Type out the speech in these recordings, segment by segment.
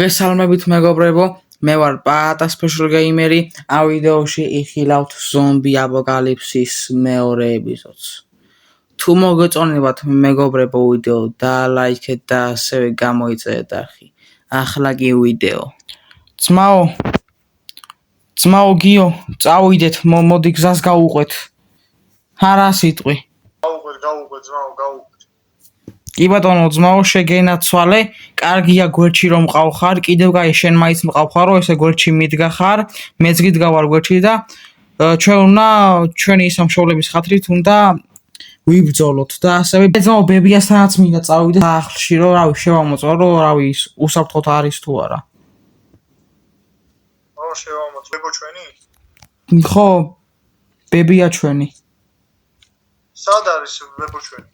მოგესალმებით მეგობრებო, მე ვარ პატა სპეშალ გეიმერი. ამ ვიდეოში იხილავთ ზომბი აპოკალიფსის მეორე ეპიზოდს. თუ მოგეწონებათ მეგობრებო ვიდეო, დალაიქეთ და ასევე გამოიწერეთ არხი. ახლა კი ვიდეო. ძმაო გიო, წავიდეთ, მოდი გზას გავუყვეთ. არა სიტყვი. გავუყვეთ ძმაო, გავუყვეთ. კი ბატონო, ძმაო, შეგენაცვალე, კარგია გვერდში რომ მყავხარ, კიდევ კაი შენ მაინც მყავხარ, ესე გვერდში მიდგა ხარ, მეც გიდგავარ გვერდში და ჩვენი სამშობლების ხათრით უნდა ვიბრძოლოთ და ასევე ძმაო ბებიასთანაც მინდა წავიდე სახლში, რომ რავი შევამოწმო, რომ რავი უსაფრთხოდ არის თუ არა. შევამოწმო, ბებო ჩვენი? ხო, ბებია ჩვენი. სად არის ბებო ჩვენი?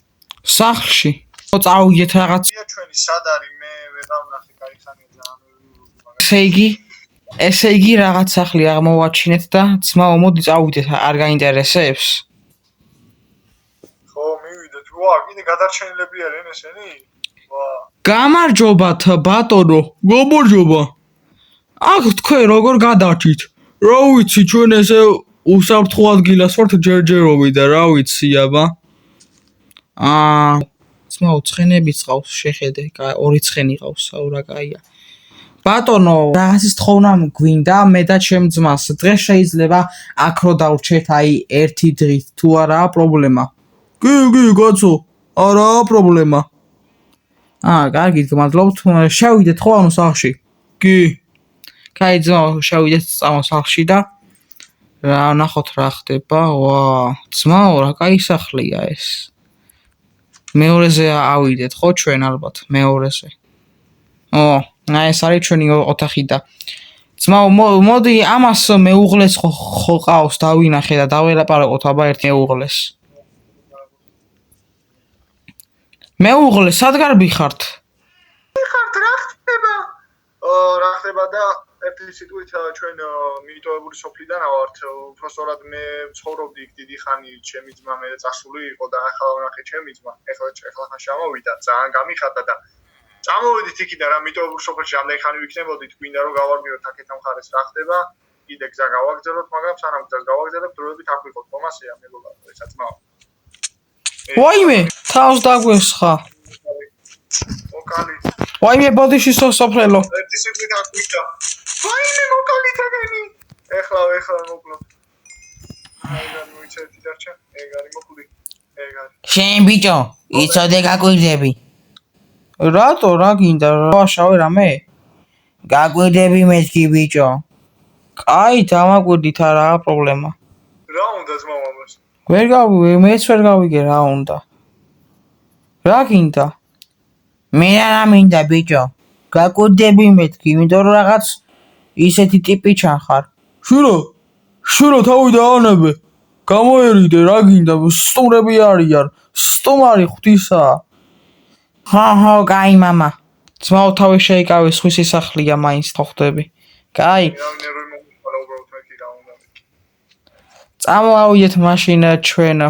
სახლში. წავიდეთ რაღაც. ბებია ჩვენი სად არის? მე ვეღარ ვნახე, კაი ხანია ძალიან. ესე იგი რაღაც სახლი აღმოვაჩინეთ და ძმაო მოდი წავიდეთ, არ გაინტერესებს? ხო, მივიდეთ. ვა, კიდე გადარჩენილები არიან ესენი? ვა. გამარჯობათ ბატონო, გამარჯობა. აქ თქვენ როგორ გადარჩით? რა ვიცი, ჩვენ ესე უსაფრთხო ადგილას ვართ ჯერჯერობით და რა ვიცი აბა. ძმაო, ცხენებიც ყავს, შეხედე, ორი ცხენი ყავს, რა კაია. ბატონო, რაღაცის თხოვნა გვინდა, მე და ჩემ ძმას. დღეს შეიძლება აქ რო დავრჩეთ, აი, ერთი დღით, თუ არაა პრობლემა. კი, კაცო, არაა პრობლემა. კარგით, გმადლობთ. შევიდეთ ხო ანუ სახლში? კი. კაი ძმაო, შევიდეთ სახლში და რა ნახოთ რა ხდება. ვა, ძმაო, რა კაი სახლია ეს. მეორეზე ავიდეთ ხო ჩვენ ალბათ მეორეზე. ეს არის ჩვენი ოთახი და ძმაო მოდი ამას მეუღლეს ხო ყავს დავინახე და დაველაპარაკოთ აბა ერთ მეუღლეს. მეუღლე სად გარბიხართ? რა ხდება და ერთი სიტყვით ჩვენ მიტოვებული სოფლიდან ავართ. უბრალოდ მე ცხოვრობდი იქ დიდი ხანი, ჩემი ძმა მე წასული იყო და ახლა ვნახე ჩემი ძმა. ეხლა ხან შემოვიდა, ძალიან გამიხარდა და წამოვედით იქიდან რა მიტოვებულ სოფელში ამდენი ხანი ვიქნებოდით, გვინდა რომ გავარბიოთ აქეთ ამ ხარეს რა ხდება. კიდე გზა გავაგზავნოთ, მაგრამ სანამ გზას გავაგზავნებთ, დროებით აქ ვიყოთ. მომასეა მეგობარო, ესაც ძმაო. ვაიმე, თავს დაგვესხა. მოკალი. ვაიმე, ბოდიში სოფრელო. ერთი სიტყვით აქ ვიდა. ვაიმე, მოკალი თაგენი. ეხლა მოკლოთ. აიდან მოიცედი დარჩა. ეგ არის მოკლი. ეგ არის. შენ ბიჭო, იცოდე გაგვირდები. რატო რა გინდა? ვაშავე რამე? გაგვირდები მეთქი ბიჭო. კაი, დამაგვირდით, არაა პრობლემა. რა უნდა ძმაო ამას? მეც ვერ გავიგე რა უნდა. რა გინდა? მე რა მინდა ბიჭო? გაგვირდები მეთქი, იმიტომ რომ რაღაც ისეთი ტიპი ჩანხარ. შურო თავი დაანებე. გამოერიდე რა გინდა? სტუმრები არიან. სტუმარი ღვთისა. ხო, კაი მამა. ძმაო თავი შეიკავე, სხვისი სახლია მაინც ხო ხვდები. კაი. წამოვიდეთ მაშინ ჩვენ.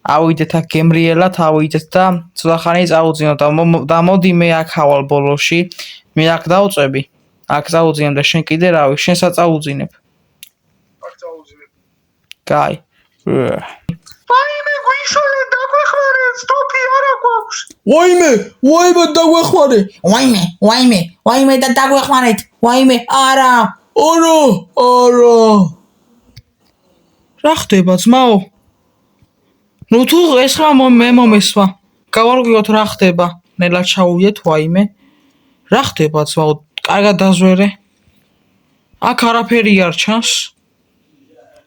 ავიდეთ აქ გემრიელად, ავიდეთ და ცოტახანი წავუძინოთ და მოდი მე აქ ავალ ბოლოში. მე აქ დავწები. აქ წავუძინებ და შენ კიდე რავი, შენსაც წავუძინებ. აქ წავუძინებ. კაი. ვაიმე, გვიშალე დაგვეხმარე, სტოპი არა გვაქვს. ვაიმე, დაგვეხმარე. ვაიმე და დაგვეხმარეთ. ვაიმე, არა. რა ხდება ძმაო? ნუ თუ ეს ხმა მე მომესვა. გავარკვიოთ რა ხდება. ნელა ჩავიდეთ ვაიმე. რა ხდება ძმაო? კარგად დაზვერე. აქ არაფერი არ ჩანს.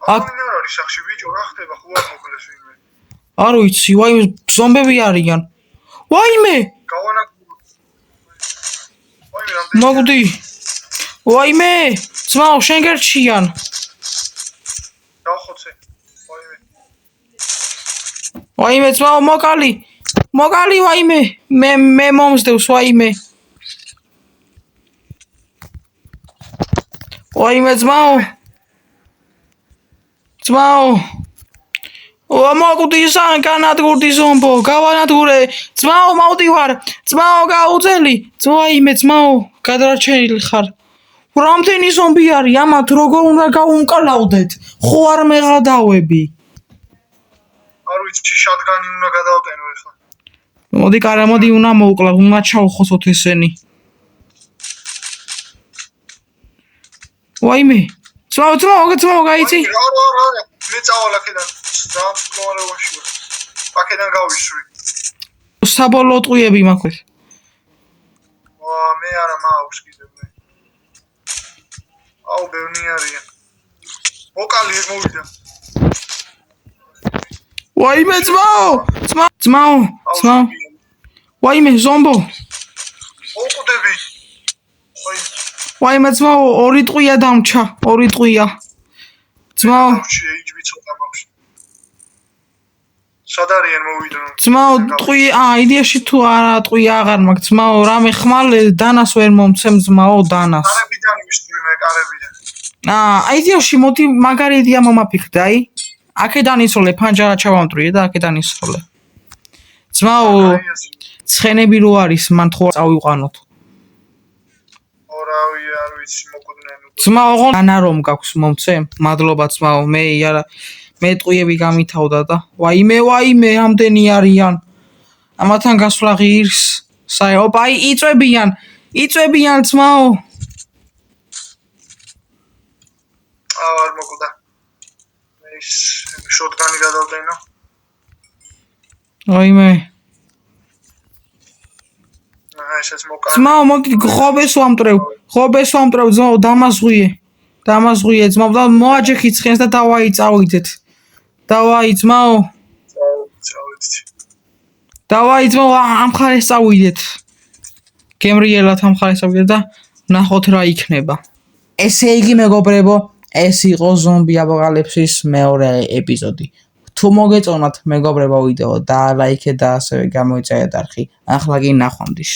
აქ არ არის სახში ბიჭო, რა ხდება? ხო არ მოკლეს ვინმე. არ ვიცი, ვაიმე ზომბები არიან. ვაიმე! მოგდი. ვაიმე! ძმაო შენ გერჩიან. დავხოცე. ვაიმე ძმაო მოკალი ვაიმე. მე მომსდევს ვაიმე. ვაიმე ძმაო. მოგდი განადგურდი ზომბო, გავანადგურე. ძმაო მოვდივარ. ძმაო გაუძელი. ვაიმე ძმაო, გადარჩენილი ხარ. რამდენი ზომბი არის? ამათ როგორ უნდა გავუმკლავდეთ? ხო არ მეღადავები. არ ვიცი, შატგანი უნდა გადავტენო ეხლა. მოდი კარა, მოდი უნდა მოვკლავ, უნდა ჩავხოსოთ ესენი. ვაიმე. ძმაო, გაიცი? არა, მე წავალ აქედან. ძალიან მდგომარეობაში ვარ. აქედან გავისვრი. საბოლოო ტყუიები მაქვს. მე არა მაქვს კიდევ მე. აუ ბევრი არიან. ვოკალი ეგ მოვიდა. ვაიმე ძმაო. ვაიმე ზომბო. ოყდები. ვაიმე ძმაო, ორი ტყუია დამჩა, ორი ტყუია. ძმაო. იჯბი ცოტა მაქვს. სად არიან მოვიდო? ძმაო, ტყუია, იდეაში თუ არა ტყუია აღარ მაქვს. ძმაო, რამე ხმალე დანას ვერ მომცემ ძმაო, დანას. კარებიდან მისწვრი მე კარებიდან. იდეაში მოდი მაგარი იდეა მომაფიქრე, აი. აქედან ისროლე, ფანჯარა ჩავამტრიე და აქედან ისროლე. ძმაო, ცხენები რო არის, მან ხო წავიყვანოთ. ორავი არ ვიცი მოკუდნენ. ძმაო, ანა რომ გაქვს მომცემ? მადლობა ძმაო, მე არა მე ტყუიები გამითავდა და ვაიმე, ამდენი არიან. ამათან გასვლა ღირს. ოპა, იწვებიან ძმაო. არ მოკვდა. ეს შოტგანი გადავტენო. ვაიმე. ესეც მოკა. ძმაო, მოდი ხობეს ვამტრევ, ძმაო, დამაზღვიე, ძმაო, და მოაჯექი ცხენს და დავაიწავიდეთ. დავაი ძმაო. დავაი ძმაო, ამ ხარეს წავიდეთ. გემრიელად ამ ხარეს წავიდეთ და ნახოთ რა იქნება. ესე იგი მეგობრებო, ეს იყო ზომბი აპოკალიფსის მეორე ეპიზოდი. თუ მოგეწონათ მეგობრებო ვიდეო და ლაიქეთ და ასევე გამოიწერეთ არხი. ახლა კი ნახვამდის.